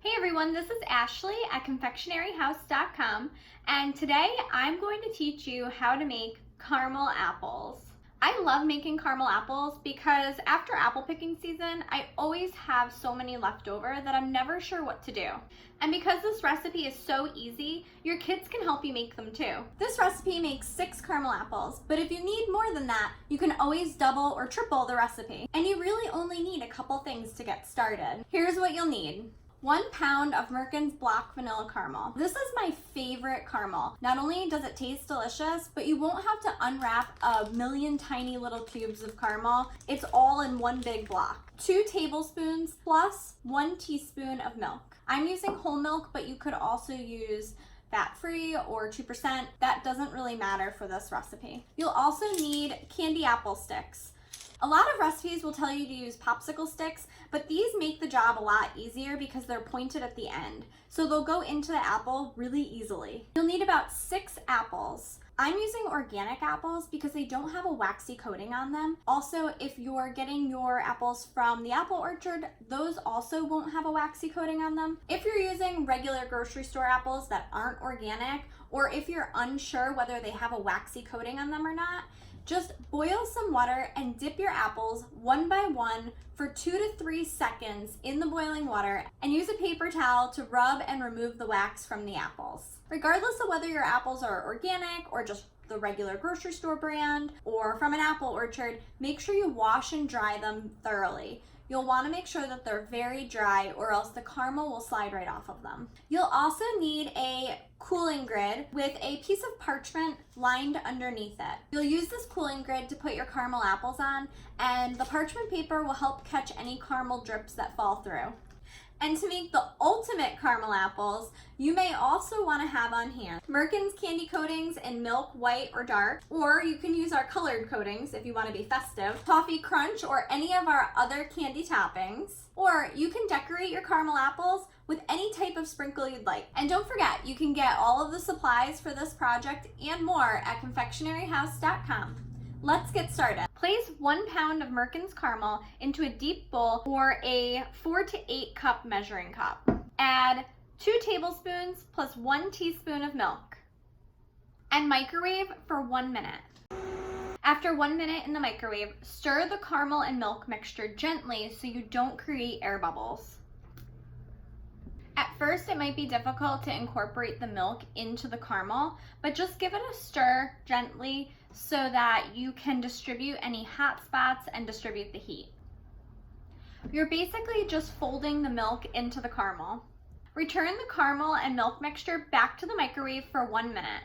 Hey everyone, this is Ashley at confectionaryhouse.com, and today I'm going to teach you how to make caramel apples. I love making caramel apples because after apple picking season, I always have so many left over that I'm never sure what to do. And because this recipe is so easy, your kids can help you make them too. This recipe makes 6 caramel apples, but if you need more than that, you can always double or triple the recipe. And you really only need a couple things to get started. Here's what you'll need. 1 pound of Merckens Block Vanilla Caramel. This is my favorite caramel. Not only does it taste delicious, but you won't have to unwrap a million tiny little cubes of caramel. It's all in one big block. 2 tablespoons plus 1 teaspoon of milk. I'm using whole milk, but you could also use fat-free or 2%. That doesn't really matter for this recipe. You'll also need candy apple sticks. A lot of recipes will tell you to use popsicle sticks, but these make the job a lot easier because they're pointed at the end, so they'll go into the apple really easily. You'll need about 6 apples. I'm using organic apples because they don't have a waxy coating on them. Also, if you're getting your apples from the apple orchard, those also won't have a waxy coating on them. If you're using regular grocery store apples that aren't organic, or if you're unsure whether they have a waxy coating on them or not, just boil some water and dip your apples one by one for 2 to 3 seconds in the boiling water, and use a paper towel to rub and remove the wax from the apples. Regardless of whether your apples are organic or just the regular grocery store brand or from an apple orchard, make sure you wash and dry them thoroughly. You'll want to make sure that they're very dry or else the caramel will slide right off of them. You'll also need a cooling grid with a piece of parchment lined underneath it. You'll use this cooling grid to put your caramel apples on, and the parchment paper will help catch any caramel drips that fall through. And to make the ultimate caramel apples, you may also want to have on hand Merckens candy coatings in milk, white, or dark, or you can use our colored coatings if you want to be festive, toffee crunch, or any of our other candy toppings. Or you can decorate your caramel apples with any type of sprinkle you'd like. And don't forget, you can get all of the supplies for this project and more at confectionaryhouse.com. Let's get started. Place 1 pound of Merckens Caramel into a deep bowl or a 4 to 8 cup measuring cup. Add 2 tablespoons plus 1 teaspoon of milk and microwave for 1 minute. After 1 minute in the microwave, stir the caramel and milk mixture gently so you don't create air bubbles. At first, it might be difficult to incorporate the milk into the caramel, but just give it a stir gently so that you can distribute any hot spots and distribute the heat. You're basically just folding the milk into the caramel. Return the caramel and milk mixture back to the microwave for 1 minute.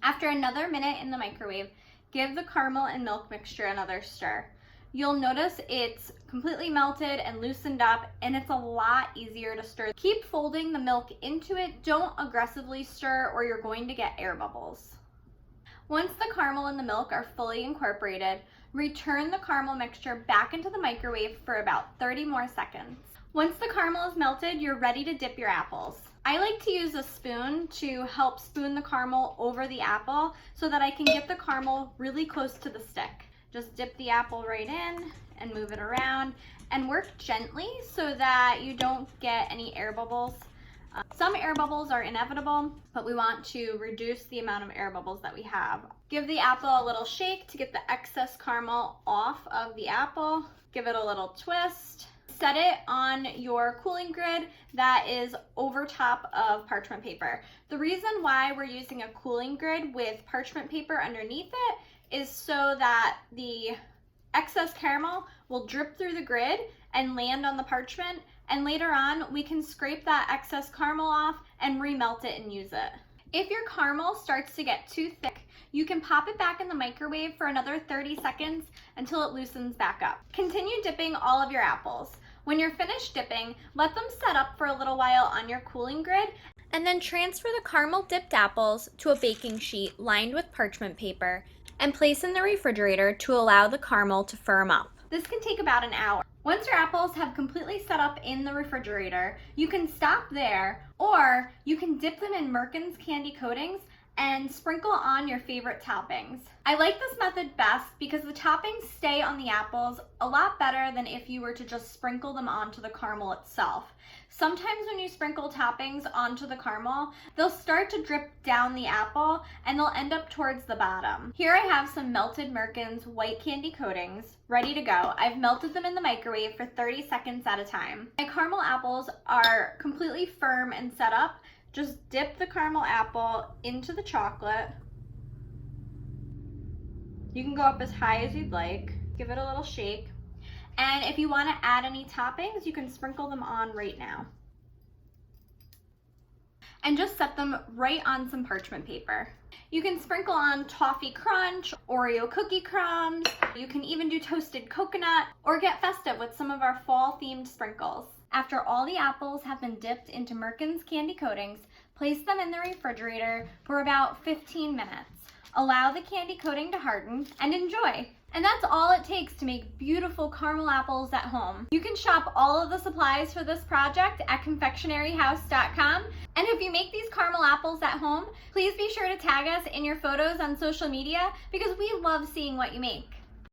After another minute in the microwave, give the caramel and milk mixture another stir. You'll notice it's completely melted and loosened up, and it's a lot easier to stir. Keep folding the milk into it. Don't aggressively stir or you're going to get air bubbles. Once the caramel and the milk are fully incorporated, return the caramel mixture back into the microwave for about 30 more seconds. Once the caramel is melted, you're ready to dip your apples. I like to use a spoon to help spoon the caramel over the apple so that I can get the caramel really close to the stick. Just dip the apple right in and move it around and work gently so that you don't get any air bubbles. Some air bubbles are inevitable, but we want to reduce the amount of air bubbles that we have. Give the apple a little shake to get the excess caramel off of the apple. Give it a little twist. Set it on your cooling grid that is over top of parchment paper. The reason why we're using a cooling grid with parchment paper underneath it is so that the excess caramel will drip through the grid and land on the parchment, and later on we can scrape that excess caramel off and remelt it and use it. If your caramel starts to get too thick, you can pop it back in the microwave for another 30 seconds until it loosens back up. Continue dipping all of your apples. When you're finished dipping, let them set up for a little while on your cooling grid, and then transfer the caramel dipped apples to a baking sheet lined with parchment paper and place in the refrigerator to allow the caramel to firm up. This can take about an hour. Once your apples have completely set up in the refrigerator, you can stop there, or you can dip them in Merckens candy coatings and sprinkle on your favorite toppings. I like this method best because the toppings stay on the apples a lot better than if you were to just sprinkle them onto the caramel itself. Sometimes when you sprinkle toppings onto the caramel, they'll start to drip down the apple and they'll end up towards the bottom. Here I have some melted Merckens white candy coatings ready to go. I've melted them in the microwave for 30 seconds at a time. My caramel apples are completely firm and set up. Just dip the caramel apple into the chocolate. You can go up as high as you'd like. Give it a little shake. And if you want to add any toppings, you can sprinkle them on right now. And just set them right on some parchment paper. You can sprinkle on toffee crunch, Oreo cookie crumbs. You can even do toasted coconut or get festive with some of our fall themed sprinkles. After all the apples have been dipped into Merckens candy coatings, place them in the refrigerator for about 15 minutes. Allow the candy coating to harden and enjoy. And that's all it takes to make beautiful caramel apples at home. You can shop all of the supplies for this project at confectionaryhouse.com. And if you make these caramel apples at home, please be sure to tag us in your photos on social media because we love seeing what you make.